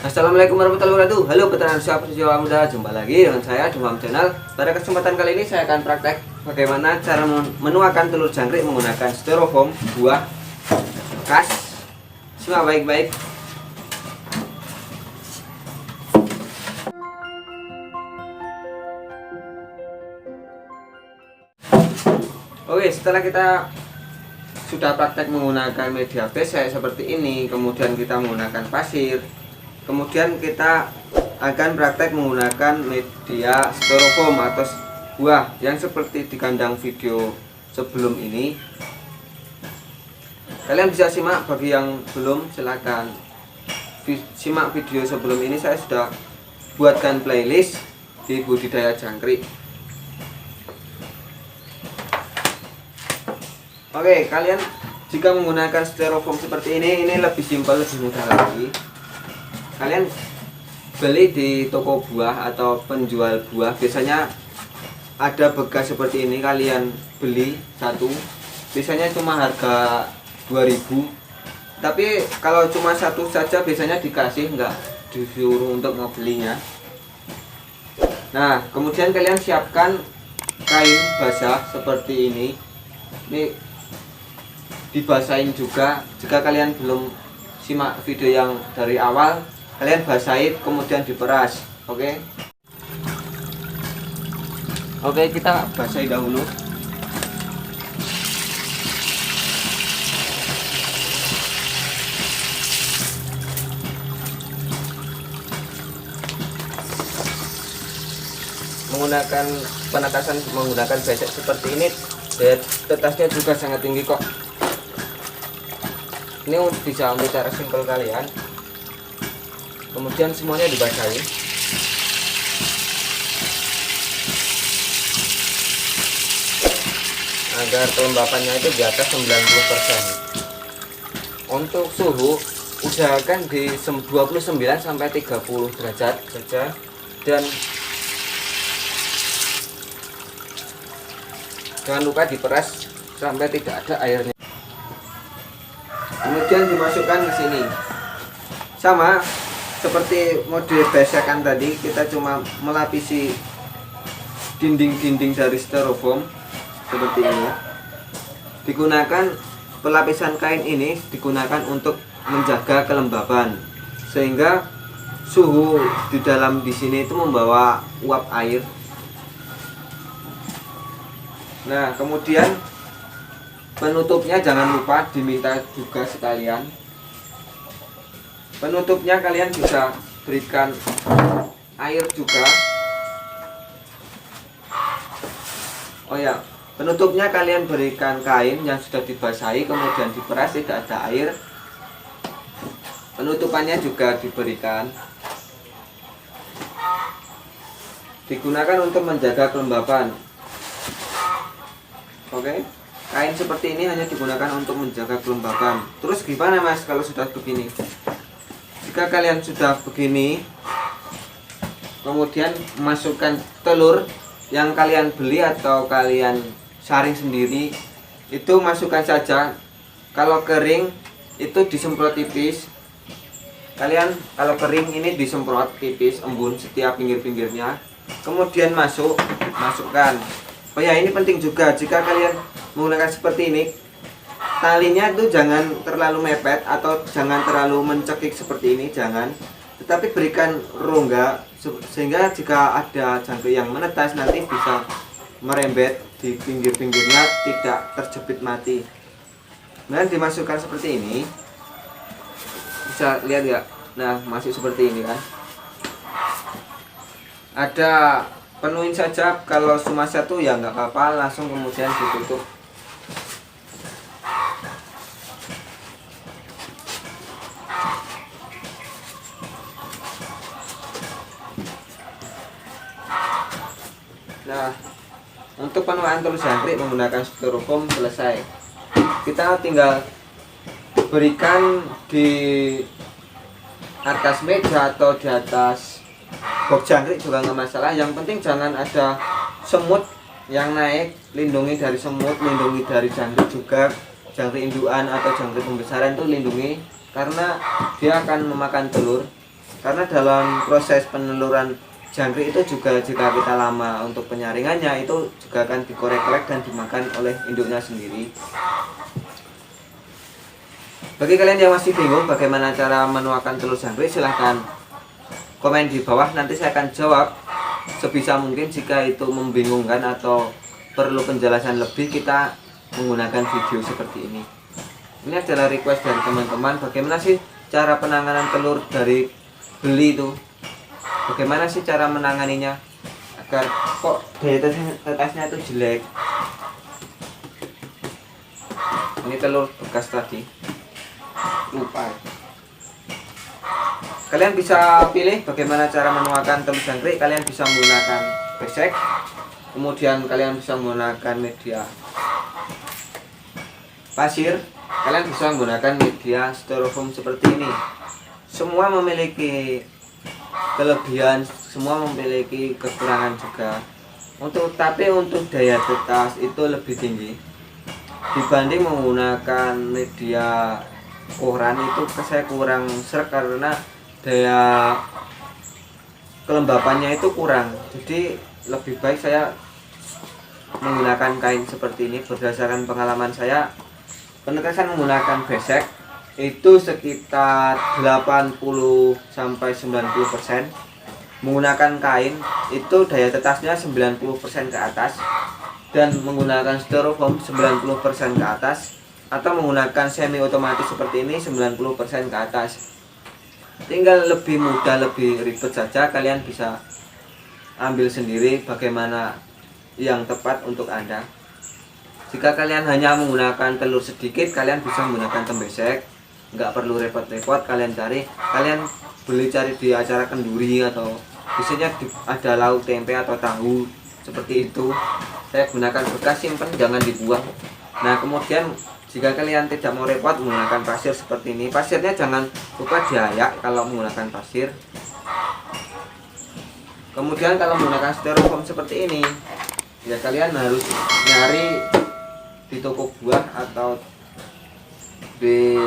Assalamualaikum warahmatullahi wabarakatuh. Halo peternak sahabat jiwa muda, jumpa lagi dengan saya Dumam Channel. Pada kesempatan kali ini saya akan praktek bagaimana cara menuakan telur jangkrik menggunakan styrofoam buah bekas. Simak baik-baik. Oke, setelah kita sudah praktek menggunakan media base seperti ini, kemudian kita menggunakan pasir, kemudian kita akan praktek menggunakan media styrofoam atau buah yang seperti di kandang video sebelum ini. Kalian bisa simak, bagi yang belum silahkan simak video sebelum ini. Saya sudah buatkan playlist di budidaya jangkrik. Oke, kalian jika menggunakan styrofoam seperti ini lebih simpel, lebih mudah lagi. Kalian beli di toko buah atau penjual buah, biasanya ada bekas seperti ini. Kalian beli satu, biasanya cuma harga 2000. Tapi kalau cuma satu saja biasanya dikasih, nggak disuruh untuk membelinya. Nah, kemudian kalian siapkan kain basah seperti ini. Ini dibasahin juga. Jika kalian belum simak video yang dari awal, kalian basahin kemudian diperas. Oke, kita basahi dahulu. Menggunakan penetasan menggunakan besek seperti ini, tetasnya juga sangat tinggi kok. Ini bisa untuk cara simpel kalian. Kemudian semuanya dibasahi. Agar kelembapannya itu di atas 90%. Untuk suhu usahakan di 29 sampai 30 derajat saja, dan jangan lupa diperas sampai tidak ada airnya. Kemudian dimasukkan ke sini. Sama seperti mode besekan tadi, kita cuma melapisi dinding-dinding dari styrofoam seperti ini. Digunakan pelapisan kain ini digunakan untuk menjaga kelembaban, sehingga suhu di dalam di sini itu membawa uap air. Nah, kemudian penutupnya jangan lupa diminta juga sekalian. Penutupnya kalian bisa berikan air juga. Oh ya, penutupnya kalian berikan kain yang sudah dibasahi kemudian diperas, tidak ada air. Penutupannya juga diberikan. Digunakan untuk menjaga kelembaban. Oke. Kain seperti ini hanya digunakan untuk menjaga kelembaban. Terus gimana mas kalau sudah begini? Jika kalian sudah begini, kemudian masukkan telur yang kalian beli atau kalian saring sendiri, itu masukkan saja. Kalau kering itu disemprot tipis. Kalian kalau kering ini disemprot tipis, embun setiap pinggir-pinggirnya. Kemudian masukkan. Oh ya, ini penting juga, jika kalian menggunakan seperti ini, talinya itu jangan terlalu mepet atau jangan terlalu mencekik seperti ini, jangan. Tetapi berikan rongga sehingga jika ada jangkrik yang menetas nanti bisa merembet di pinggir-pinggirnya, tidak terjepit mati. Kemudian dimasukkan seperti ini, bisa lihat ya. Nah, masih seperti ini kan. Ada, penuhin saja. Kalau cuma satu ya nggak apa-apa, langsung kemudian ditutup. Nah, untuk penuaan telur jangkrik menggunakan styrofoam selesai. Kita tinggal berikan di atas meja atau di atas box jangkrik juga nggak masalah. Yang penting jangan ada semut yang naik. Lindungi dari semut, lindungi dari jangkrik juga. Jangkrik indukan atau jangkrik pembesaran itu lindungi, karena dia akan memakan telur. karena dalam proses peneluran jangkrik itu juga jika kita lama untuk penyaringannya itu juga akan dikorek-korek dan dimakan oleh induknya sendiri. Bagi kalian yang masih bingung bagaimana cara menuakan telur jangkrik, silahkan komen di bawah, nanti saya akan jawab sebisa mungkin. Jika itu membingungkan atau perlu penjelasan lebih, kita menggunakan video seperti ini. Ini adalah request dari teman-teman, bagaimana sih cara penanganan telur dari beli itu, bagaimana sih cara menanganinya agar kok daya tetasnya itu jelek. Ini telur bekas tadi, lupa. Kalian bisa pilih bagaimana cara menuakan telur jangkrik. Kalian bisa menggunakan besek, kemudian kalian bisa menggunakan media pasir, kalian bisa menggunakan media styrofoam seperti ini. Semua memiliki kelebihan, semua memiliki kekurangan juga. Tapi untuk daya tetas itu lebih tinggi dibanding menggunakan media koran. Itu saya kurang sreg karena daya kelembapannya itu kurang. Jadi lebih baik saya menggunakan kain seperti ini. Berdasarkan pengalaman saya, penetasan menggunakan besek itu sekitar 80-90%. Menggunakan kain itu daya tetasnya 90% ke atas, dan menggunakan styrofoam 90% ke atas, atau menggunakan semi otomatis seperti ini 90% ke atas. Tinggal lebih mudah, lebih ribet saja, kalian bisa ambil sendiri bagaimana yang tepat untuk Anda. Jika kalian hanya menggunakan telur sedikit, kalian bisa menggunakan tembesek, nggak perlu repot-repot. Kalian beli cari di acara kenduri, atau biasanya ada lauk tempe atau tahu seperti itu. Saya gunakan bekas, simpan, jangan dibuang. Nah, kemudian jika kalian tidak mau repot menggunakan pasir seperti ini, pasirnya jangan lupa diayak kalau menggunakan pasir. Kemudian kalau menggunakan styrofoam seperti ini, ya kalian harus nyari di toko buah atau di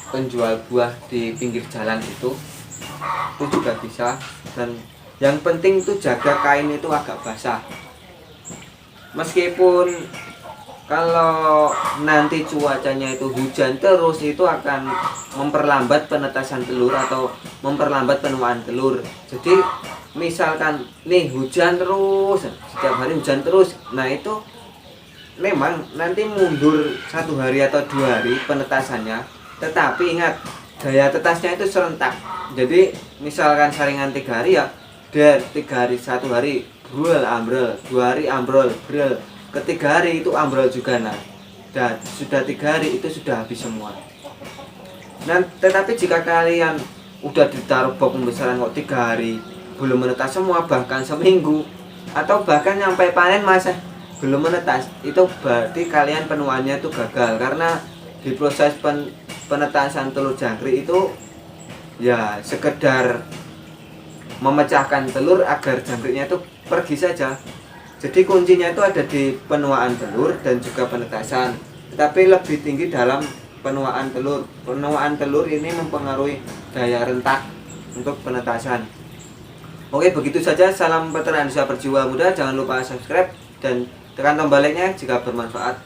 penjual buah di pinggir jalan, itu juga bisa. Dan yang penting itu jaga kain itu agak basah. Meskipun kalau nanti cuacanya itu hujan terus, itu akan memperlambat penetasan telur atau memperlambat penuaan telur. Jadi misalkan nih hujan terus, setiap hari hujan terus, nah itu memang nanti mundur 1 hari atau 2 hari penetasannya. Tetapi ingat, daya tetasnya itu serentak. Jadi misalkan saringan 3 hari, ya dia 3 hari, 1 hari brul ambrol, 2 hari ambrol brul, ketiga hari itu ambrol juga. Nah, dan sudah 3 hari itu sudah habis semua. Nah, tetapi jika kalian udah ditaruh box pembesaran kok 3 hari belum menetas semua, bahkan seminggu atau bahkan sampai panen masa belum menetas, itu berarti kalian penuaannya itu gagal. Karena di proses penetasan telur jangkrik itu ya sekedar memecahkan telur agar jangkriknya itu pergi saja. Jadi kuncinya itu ada di penuaan telur dan juga penetasan, tetapi lebih tinggi dalam penuaan telur. Penuaan telur ini mempengaruhi daya rentak untuk penetasan. Oke, begitu saja. Salam peternak Indonesia berjiwa muda. Jangan lupa subscribe dan tekan tombol like-nya jika bermanfaat.